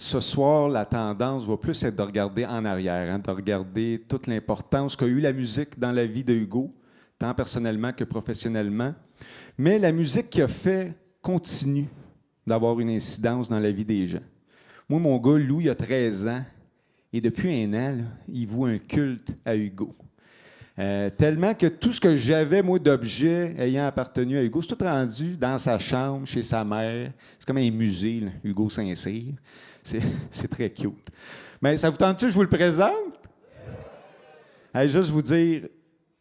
ce soir, la tendance va plus être de regarder en arrière, hein, de regarder toute l'importance qu'a eu la musique dans la vie de Hugo, tant personnellement que professionnellement. Mais la musique qu'il a fait continue d'avoir une incidence dans la vie des gens. Moi, mon gars, Lou, il a 13 ans, et depuis un an, là, il voue un culte à Hugo. Tellement que tout ce que j'avais, moi, d'objets ayant appartenu à Hugo, c'est tout rendu dans sa chambre, chez sa mère. C'est comme un musée, là, Hugo Saint-Cyr. C'est, c'est très cute. Mais ça vous tente-tu que je vous le présente? Allez, juste vous dire,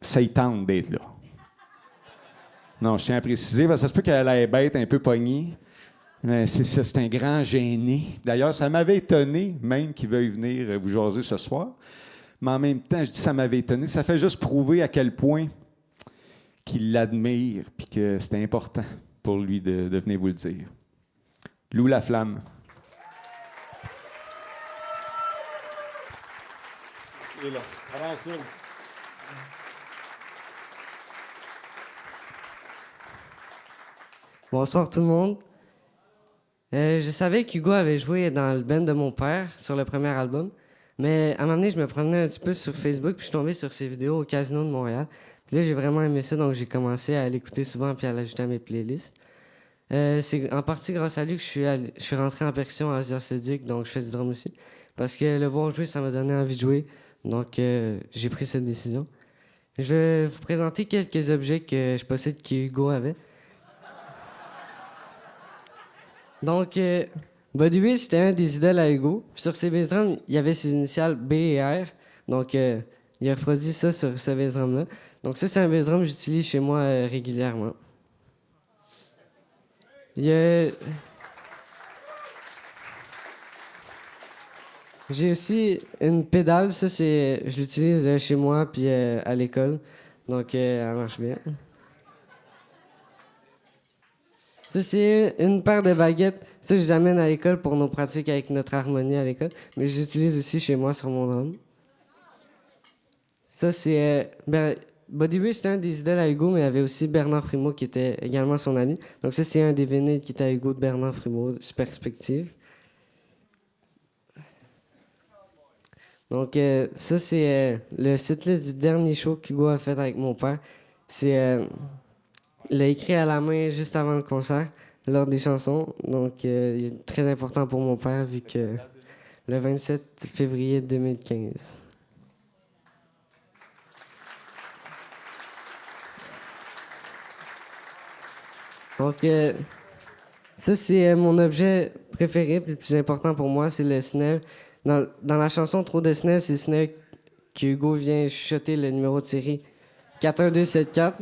ça y tente d'être là. Non, je tiens à préciser, parce que ça se peut qu'elle ait bête, un peu pognée. Mais c'est ça, c'est un grand gêné. D'ailleurs, ça m'avait étonné, même qu'il veuille venir vous jaser ce soir. Mais en même temps, je dis ça m'avait étonné. Ça fait juste prouver à quel point qu'il l'admire puis que c'était important pour lui de venir vous le dire. Lou Laflamme. Et là, tranquille. Bonsoir tout le monde. Je savais qu'Hugo avait joué dans le band de mon père sur le premier album, mais à un moment donné, je me promenais un petit peu sur Facebook puis je suis tombé sur ses vidéos au Casino de Montréal. Puis là, j'ai vraiment aimé ça, donc j'ai commencé à l'écouter souvent puis à l'ajouter à mes playlists. C'est en partie grâce à lui que je suis rentré en percussion à Asia Sedic, donc je fais du drum aussi. Parce que le voir jouer, ça m'a donné envie de jouer, donc j'ai pris cette décision. Je vais vous présenter quelques objets que je possède qu'Hugo avait. Donc, Buddy Rich était un des idoles à Hugo. Puis sur ses bass drums, il y avait ses initiales B et R. Donc, il a reproduit ça sur ce bass drum-là. Donc, ça, c'est un bass drum que j'utilise chez moi régulièrement. Il y a... J'ai aussi une pédale. Ça, c'est... Je l'utilise chez moi puis à l'école. Donc, elle marche bien. Ça, c'est une paire de baguettes. Ça, je les amène à l'école pour nos pratiques avec notre harmonie à l'école. Mais je l'utilise aussi chez moi sur mon drum. Ça, c'est... Buddy Rich, c'était un des idoles à Hugo, mais il y avait aussi Bernard Primo qui était également son ami. Donc ça, c'est un des vinyles qui était à Hugo de Bernard Primo, Perspective. Donc ça, c'est le setlist du dernier show qu'Hugo a fait avec mon père. C'est... Il l'a écrit à la main juste avant le concert, lors des chansons. Donc, il est très important pour mon père, vu que le 27 février 2015. Donc, ça, c'est mon objet préféré, puis le plus important pour moi, c'est le snare. Dans la chanson Trop de snare, c'est le snare que Hugo vient chuchoter le numéro de série 41274.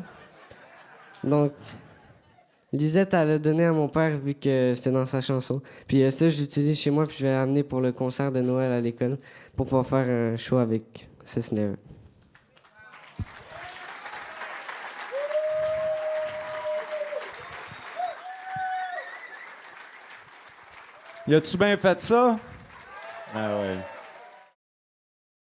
Donc, Lisette, elle l'a donné à mon père vu que c'était dans sa chanson. Puis ça, je l'utilise chez moi puis je vais l'amener pour le concert de Noël à l'école pour pouvoir faire un show avec ce snare. Y a-tu bien fait ça? Ah ouais.